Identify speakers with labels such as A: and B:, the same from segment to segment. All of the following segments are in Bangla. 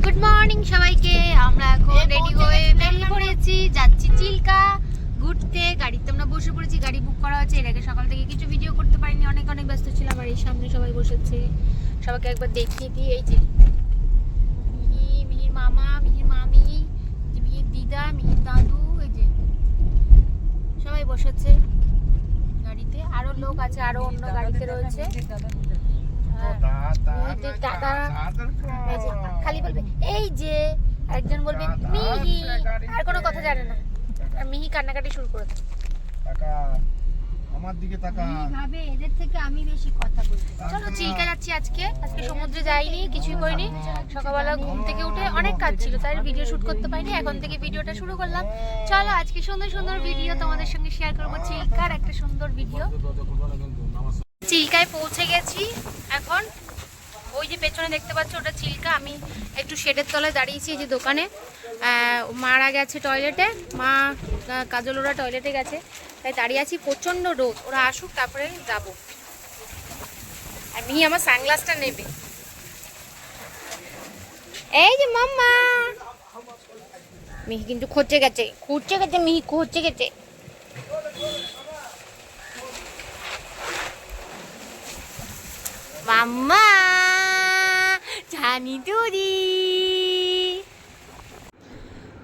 A: গুড মর্নিং সবাইকে। আমরা এখন রেডি হয়ে বেরিয়ে পড়েছি, যাচ্ছি চিল্কা ঘুরতে। গাড়িতে আমরা বসে পড়েছি, গাড়ি বুক করা হচ্ছে। এর আগে সকাল থেকে কিছু ভিডিও করতে পারিনি, অনেক ব্যস্ত ছিলাম। আর এই সামনে সবাই বসেছে, সবাইকে একবার দেখিয়ে দিই। এই যে মিহির মামা, মিহির মামি, মিহির দিদা, মিহির দাদু, এই যে সবাই বসেছে গাড়িতে। আরো লোক আছে, আরো অন্য গাড়িতে রয়েছে। খালি বলবে এই যে, একজন বলবে মিহি, আর কোনো কথা জানে না। আর মিহি কান্নাকাটি শুরু করে দেয়।
B: আমার দিকে তাকা,
A: ভাবে এদের থেকে আমি বেশি কথা বলছি। চলো চিল্কা যাচ্ছি আজকে সমুদ্রে যাইনি, কিছুই করিনি। সকালবেলা ঘুম থেকে উঠে অনেক কাজ ছিল, তাই ভিডিও শুট করতে পারিনি। এখন থেকে ভিডিওটা শুরু করলাম। চলো আজকে সুন্দর সুন্দর ভিডিও তোমাদের সঙ্গে শেয়ার করবো। চিল্কার একটা সুন্দর ভিডিও। চিল্কায় পৌঁছে গেছি এখন। ওই যে পেছনে দেখতে পাচ্ছ, ওটা চিল্কা। আমি একটু শেডের তলায় দাঁড়িয়েছি, এই যে দোকানে। মারা গেছে টয়লেটে, মা কাজল ওরা টয়লেটে গেছে, তাই দাঁড়িয়ে আছি। প্রচণ্ড রোদ, ওরা আসুক তারপরে যাব। আর মিহি আমার সানগ্লাসটা নেবে। এই যে মাম্মা, মিহি কিন্তু খুঁজে গেছে মিহি খুঁজে গেছে। মাম্মা জানি তুরি।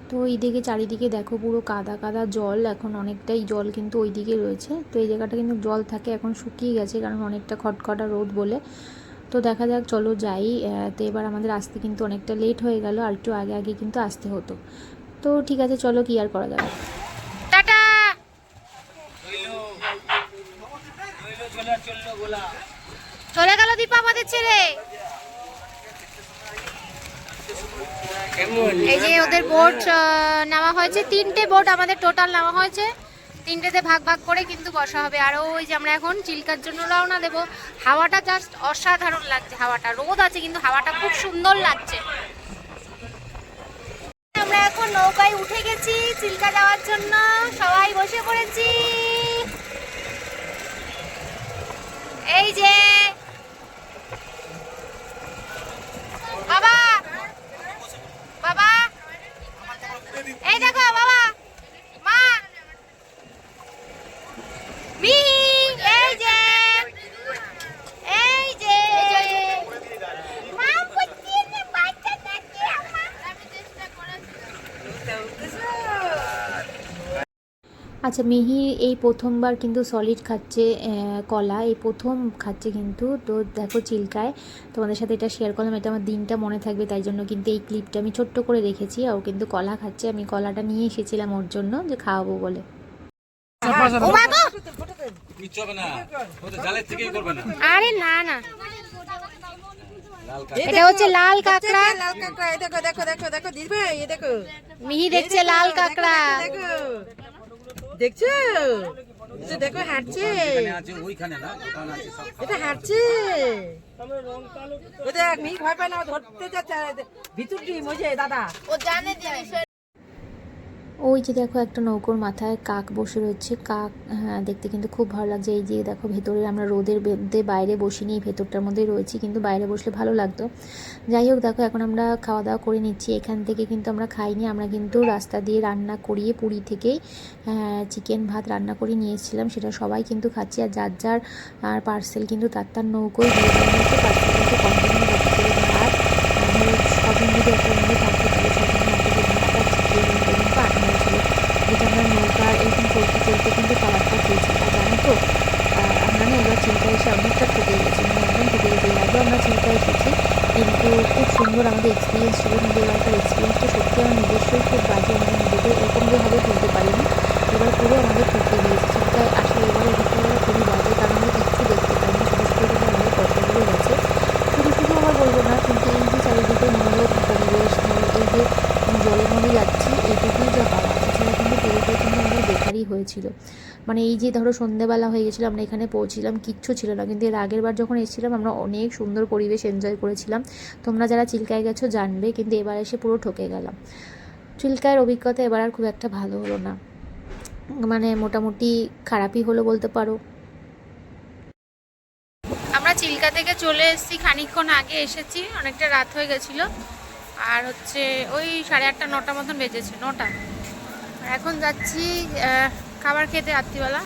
A: তো এইদিকে চারিদিকে দেখো পুরো কাদা কাদা জল। এখন অনেকটাই জল কিন্তু ওই দিকে রয়েছে। তো এই জায়গাটা কিন্তু জল থাকে, এখন শুকিয়ে গেছে, কারণ অনেকটা খটখটা রোদ বলে। তো দেখা যাক, চলো যাই। তো এবার আমাদের আসতে কিন্তু অনেকটা লেট হয়ে গেল, আর একটু আগে আগে কিন্তু আসতে হতো। তো ঠিক আছে, চলো, কি আর করা যাবে। টাটা। চলে গেল দীপা আমাদের ছেড়ে। এই যে ওদের বোট নেওয়া হয়েছে, 3টে বোট আমাদের টোটাল নেওয়া হয়েছে। 3টেতে ভাগ ভাগ করে কিন্তু বসা হবে। আর ওই যে আমরা এখন চিল্কার জন্য রওনা দেবো। হাওয়াটা জাস্ট অসাধারণ লাগছে, হাওয়াটা। রোদ আছে কিন্তু হাওয়াটা খুব সুন্দর লাগছে। আমরা এখন নৌকায় উঠে গেছি চিল্কা যাওয়ার জন্য, সবাই বসে পড়েছি। এই যে বাবা, বাবা, এই দেখো বাবা, মা, মিহি, এই যে আচ্ছা, মিহি এই প্রথমবার কিন্তু সলিড খাচ্ছে, কলা এই প্রথম খাচ্ছে কিন্তু। তো দেখো চিল্কায় তোমাদের সাথে এটা শেয়ার করলাম, এটা আমার দিনটা মনে থাকবে, তাই জন্য কিন্তু এই ক্লিপটা আমি ছোট্ট করে রেখেছি। আর ও কিন্তু কলা খাচ্ছে, আমি কলাটা নিয়ে এসেছিলাম ওর জন্য, যে খাওয়াবো বলে। আরে না না, এটা হচ্ছে লাল কাঁকড়া। মিহি দেখছে লাল কাঁকড়া,
C: দেখছো? দেখো হাঁটছে, এটা হাঁটছে। দেখ মিহি ভয় পায় না, ধরতে যাচ্ছে ভিতর দিয়ে মজে। দাদা ও জানে যে
A: ওই যে দেখো একটা নৌকোর মাথায় কাক বসে রয়েছে। কাক, হ্যাঁ, দেখতে কিন্তু খুব ভালো লাগছে। এই যে দেখো ভেতরে, আমরা রোদের মধ্যে বাইরে বসিনি, ভেতরটার মধ্যেই রয়েছি, কিন্তু বাইরে বসলে ভালো লাগতো। যাই হোক, দেখো এখন আমরা খাওয়া দাওয়া করে নিচ্ছি। এখান থেকে কিন্তু আমরা খাইনি, আমরা কিন্তু রাস্তা দিয়ে রান্না করিয়ে পুরী থেকেই চিকেন ভাত রান্না করে নিয়ে এসেছিলাম, সেটা সবাই কিন্তু খাচ্ছি। আর যার যার আর পার্সেল কিন্তু তার নৌকোয় দিয়ে নিয়েছে। পার্সেল কিন্তু কন্টিনিউ ভাত, কখন যদি একটা মধ্যে থাকতে পারে যেটা আমরা নৌকার এরকম চলতে চলতে কিন্তু খাবারটা খেয়েছি। আর জানো তো, আমরা না এবার চিল্কা এসে অনেকটা ঠকে গেছি, মানে একদম ঠকে গেছি। আগেও আমরা চিল্কা এসেছি, কিন্তু খুব সুন্দর আমাদের এক্সপিরিয়েন্স ছিল। কিন্তু এবারকার এক্সপিরিয়েন্সটা সত্যি আমার নিজস্বই খুব বাজে, আমাদের নিজেদের এরকমভাবে তুলতে পারিনি। এবার পুরো আমাদের ঠকে গিয়েছে চিল্কায় আসলে। এবার এদিকটা খুবই বাজে, কারণ আমরা কিচ্ছু দেখতে পাইনি, শুধু শুধু আমাদের কষ্টগুলো গেছে। শুধু আমার বলবো না, কিন্তু এই যে চারিদিকে মনোরম পরিবেশ, এই যে জলের মধ্যে যাচ্ছি, এইটুকুই যা পাওয়া। এছাড়া কিন্তু পুরোটাই কিন্তু আমাদের বেকারই হয়েছিল। মানে এই যে ধরো সন্ধ্যেবেলা হয়ে গেছিলো, আমরা এখানে পৌঁছিলাম, কিচ্ছু ছিল না। কিন্তু এর আগের বার যখন এসেছিলাম, আমরা অনেক সুন্দর পরিবেশ এনজয় করেছিলাম। তোমরা যারা চিল্কায় গেছো জানবে, কিন্তু এবার এসে পুরো ঠকে গেলাম। চিল্কায়ের অভিজ্ঞতা এবার আর খুব একটা ভালো হলো না, মানে মোটামুটি খারাপই হলো বলতে পারো। আমরা চিল্কা থেকে চলে এসেছি, খানিকক্ষণ আগে এসেছি, অনেকটা রাত হয়ে গেছিলো। আর হচ্ছে ওই 8:30 9টা মতন বেজেছে, 9টা। আর এখন যাচ্ছি খাবার খেতে রাত্রিবেলা।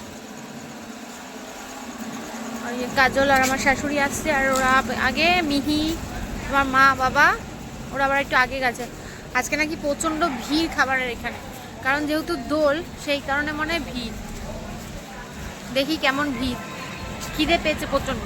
A: ওই কাজল আর আমার শাশুড়ি আসছে, আর ওরা আগে, মিহি, আমার মা বাবা ওরা আবার একটু আগে গেছে। আজকে নাকি প্রচণ্ড ভিড় খাবারের এখানে, কারণ যেহেতু দোল সেই কারণে মনে হয় ভিড়। দেখি কেমন ভিড়, খিদে পেয়েছে প্রচণ্ড।